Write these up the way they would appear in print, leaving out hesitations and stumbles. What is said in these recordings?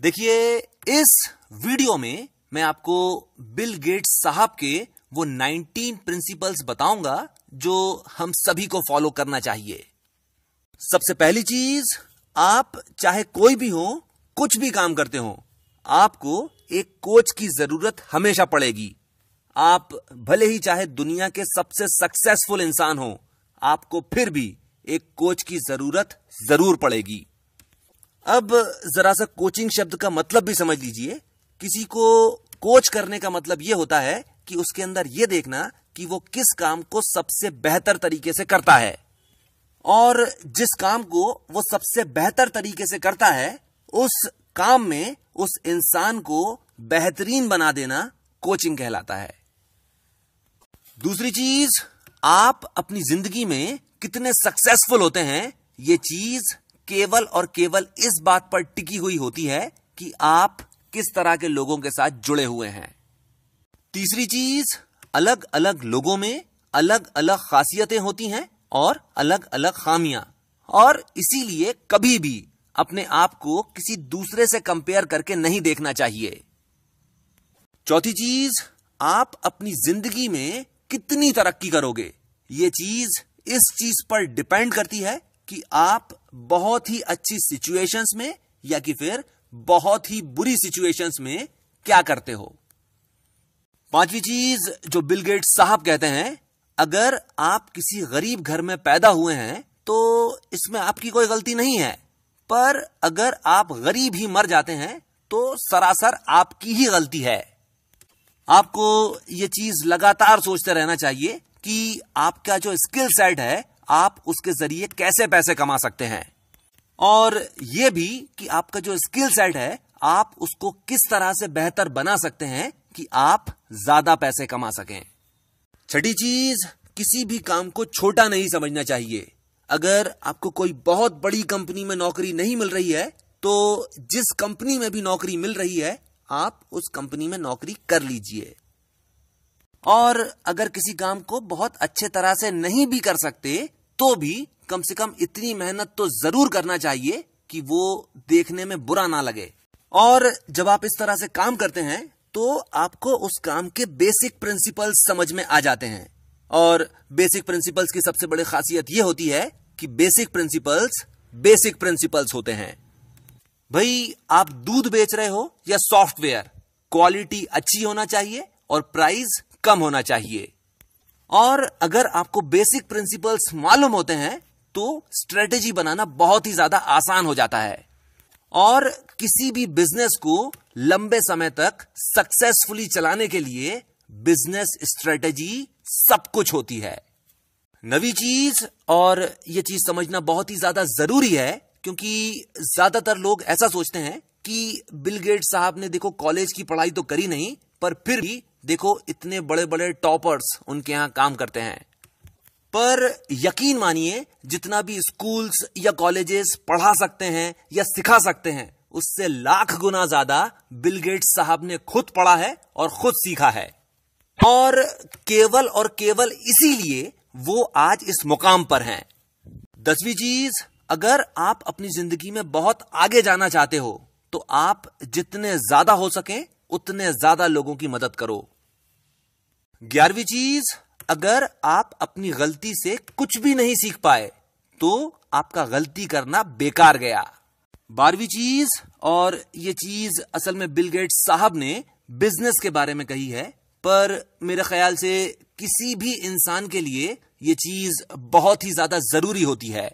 देखिए, इस वीडियो में मैं आपको बिल गेट्स साहब के वो 19 प्रिंसिपल्स बताऊंगा जो हम सभी को फॉलो करना चाहिए। सबसे पहली चीज, आप चाहे कोई भी हो, कुछ भी काम करते हो, आपको एक कोच की जरूरत हमेशा पड़ेगी। आप भले ही चाहे दुनिया के सबसे सक्सेसफुल इंसान हो, आपको फिर भी एक कोच की जरूरत जरूर पड़ेगी। अब जरा सा कोचिंग शब्द का मतलब भी समझ लीजिए। किसी को कोच करने का मतलब यह होता है कि उसके अंदर यह देखना कि वो किस काम को सबसे बेहतर तरीके से करता है, और जिस काम को वो सबसे बेहतर तरीके से करता है, उस काम में उस इंसान को बेहतरीन बना देना कोचिंग कहलाता है। दूसरी चीज, आप अपनी जिंदगी में कितने सक्सेसफुल होते हैं, ये चीज केवल और केवल इस बात पर टिकी हुई होती है कि आप किस तरह के लोगों के साथ जुड़े हुए हैं। तीसरी चीज, अलग अलग लोगों में अलग अलग खासियतें होती हैं और अलग अलग खामियां, और इसीलिए कभी भी अपने आप को किसी दूसरे से कंपेयर करके नहीं देखना चाहिए। चौथी चीज, आप अपनी जिंदगी में कितनी तरक्की करोगे, ये चीज इस चीज पर डिपेंड करती है कि आप बहुत ही अच्छी सिचुएशंस में या कि फिर बहुत ही बुरी सिचुएशंस में क्या करते हो। पांचवी चीज जो बिल गेट्स साहब कहते हैं, अगर आप किसी गरीब घर में पैदा हुए हैं तो इसमें आपकी कोई गलती नहीं है, पर अगर आप गरीब ही मर जाते हैं तो सरासर आपकी ही गलती है। आपको यह चीज लगातार सोचते रहना चाहिए कि आपका जो स्किल सेट है, आप उसके जरिए कैसे पैसे कमा सकते हैं, और यह भी कि आपका जो स्किल सेट है, आप उसको किस तरह से बेहतर बना सकते हैं कि आप ज्यादा पैसे कमा सकें। छठी चीज, किसी भी काम को छोटा नहीं समझना चाहिए। अगर आपको कोई बहुत बड़ी कंपनी में नौकरी नहीं मिल रही है, तो जिस कंपनी में भी नौकरी मिल रही है, आप उस कंपनी में नौकरी कर लीजिए। और अगर किसी काम को बहुत अच्छे तरह से नहीं भी कर सकते, तो भी कम से कम इतनी मेहनत तो जरूर करना चाहिए कि वो देखने में बुरा ना लगे। और जब आप इस तरह से काम करते हैं तो आपको उस काम के बेसिक प्रिंसिपल्स समझ में आ जाते हैं, और बेसिक प्रिंसिपल्स की सबसे बड़ी खासियत यह होती है कि बेसिक प्रिंसिपल्स होते हैं। भाई, आप दूध बेच रहे हो या सॉफ्टवेयर, क्वालिटी अच्छी होना चाहिए और प्राइस कम होना चाहिए। और अगर आपको बेसिक प्रिंसिपल्स मालूम होते हैं तो स्ट्रेटेजी बनाना बहुत ही ज्यादा आसान हो जाता है, और किसी भी बिजनेस को लंबे समय तक सक्सेसफुली चलाने के लिए बिजनेस स्ट्रेटेजी सब कुछ होती है। नवी चीज, और यह चीज समझना बहुत ही ज्यादा जरूरी है, क्योंकि ज्यादातर लोग ऐसा सोचते हैं कि बिल गेट्स साहब ने देखो कॉलेज की पढ़ाई तो करी नहीं, पर फिर भी देखो इतने बड़े बड़े टॉपर्स उनके यहां काम करते हैं। पर यकीन मानिए, जितना भी स्कूल्स या कॉलेजेस पढ़ा सकते हैं या सिखा सकते हैं, उससे लाख गुना ज्यादा बिल गेट्स साहब ने खुद पढ़ा है और खुद सीखा है, और केवल इसीलिए वो आज इस मुकाम पर हैं। 10वीं चीज, अगर आप अपनी जिंदगी में बहुत आगे जाना चाहते हो तो आप जितने ज्यादा हो सके उतने ज्यादा लोगों की मदद करो। 11वीं चीज, अगर आप अपनी गलती से कुछ भी नहीं सीख पाए तो आपका गलती करना बेकार गया। 12वीं चीज, और ये चीज असल में बिल गेट्स साहब ने बिजनेस के बारे में कही है, पर मेरे ख्याल से किसी भी इंसान के लिए ये चीज बहुत ही ज्यादा जरूरी होती है।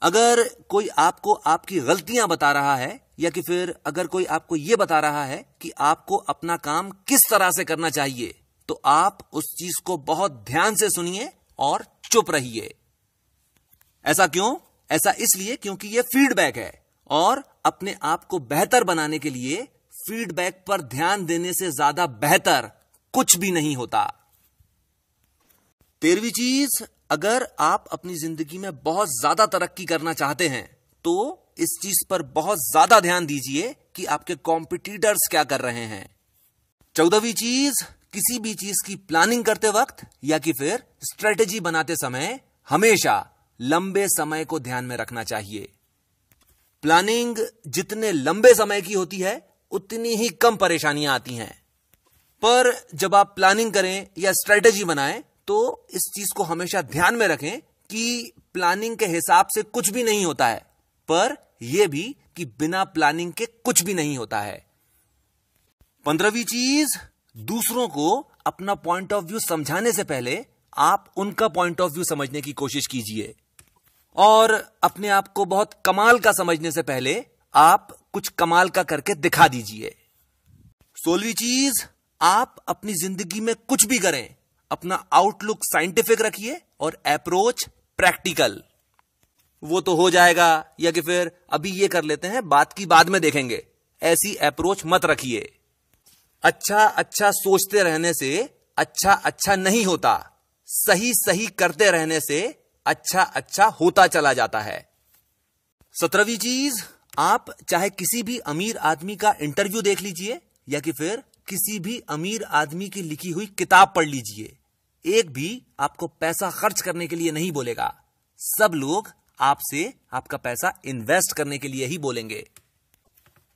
अगर कोई आपको आपकी गलतियां बता रहा है, या कि फिर अगर कोई आपको यह बता रहा है कि आपको अपना काम किस तरह से करना चाहिए, तो आप उस चीज को बहुत ध्यान से सुनिए और चुप रहिए। ऐसा क्यों? ऐसा इसलिए क्योंकि यह फीडबैक है, और अपने आप को बेहतर बनाने के लिए फीडबैक पर ध्यान देने से ज्यादा बेहतर कुछ भी नहीं होता। 13वीं चीज, अगर आप अपनी जिंदगी में बहुत ज्यादा तरक्की करना चाहते हैं तो इस चीज पर बहुत ज्यादा ध्यान दीजिए कि आपके कॉम्पिटिटर्स क्या कर रहे हैं। 14वीं चीज, किसी भी चीज की प्लानिंग करते वक्त या कि फिर स्ट्रेटेजी बनाते समय हमेशा लंबे समय को ध्यान में रखना चाहिए। प्लानिंग जितने लंबे समय की होती है उतनी ही कम परेशानियां आती हैं। पर जब आप प्लानिंग करें या स्ट्रेटेजी बनाएं तो इस चीज को हमेशा ध्यान में रखें कि प्लानिंग के हिसाब से कुछ भी नहीं होता है, पर यह भी कि बिना प्लानिंग के कुछ भी नहीं होता है। 15वीं चीज, दूसरों को अपना पॉइंट ऑफ व्यू समझाने से पहले आप उनका पॉइंट ऑफ व्यू समझने की कोशिश कीजिए, और अपने आप को बहुत कमाल का समझने से पहले आप कुछ कमाल का करके दिखा दीजिए। 16वीं चीज, आप अपनी जिंदगी में कुछ भी करें, अपना आउटलुक साइंटिफिक रखिए और अप्रोच प्रैक्टिकल। वो तो हो जाएगा, या कि फिर अभी ये कर लेते हैं, बात की बाद में देखेंगे, ऐसी अप्रोच मत रखिए। अच्छा अच्छा सोचते रहने से अच्छा अच्छा नहीं होता, सही सही करते रहने से अच्छा अच्छा होता चला जाता है। 17वीं चीज, आप चाहे किसी भी अमीर आदमी का इंटरव्यू देख लीजिए या कि फिर किसी भी अमीर आदमी की लिखी हुई किताब पढ़ लीजिए, एक भी आपको पैसा खर्च करने के लिए नहीं बोलेगा। सब लोग आपसे आपका पैसा इन्वेस्ट करने के लिए ही बोलेंगे।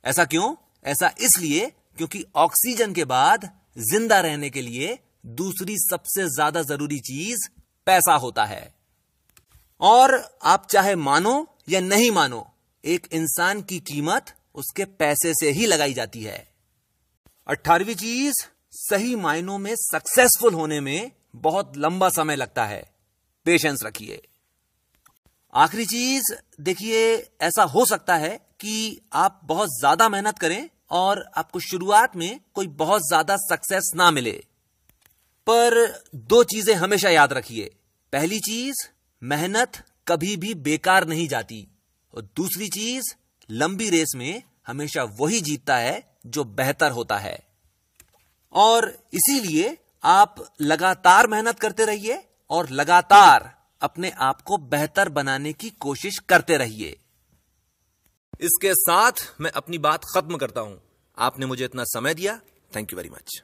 ऐसा क्यों? ऐसा इसलिए क्योंकि ऑक्सीजन के बाद जिंदा रहने के लिए दूसरी सबसे ज्यादा जरूरी चीज पैसा होता है। और आप चाहे मानो या नहीं मानो, एक इंसान की कीमत उसके पैसे से ही लगाई जाती है। 18वीं चीज, सही मायनों में सक्सेसफुल होने में बहुत लंबा समय लगता है, पेशेंस रखिए। आखिरी चीज, देखिए, ऐसा हो सकता है कि आप बहुत ज्यादा मेहनत करें और आपको शुरुआत में कोई बहुत ज्यादा सक्सेस ना मिले, पर दो चीजें हमेशा याद रखिए। पहली चीज, मेहनत कभी भी बेकार नहीं जाती, और दूसरी चीज, लंबी रेस में हमेशा वही जीतता है जो बेहतर होता है। और इसीलिए आप लगातार मेहनत करते रहिए और लगातार अपने आप को बेहतर बनाने की कोशिश करते रहिए। इसके साथ मैं अपनी बात खत्म करता हूं। आपने मुझे इतना समय दिया, थैंक यू वेरी मच।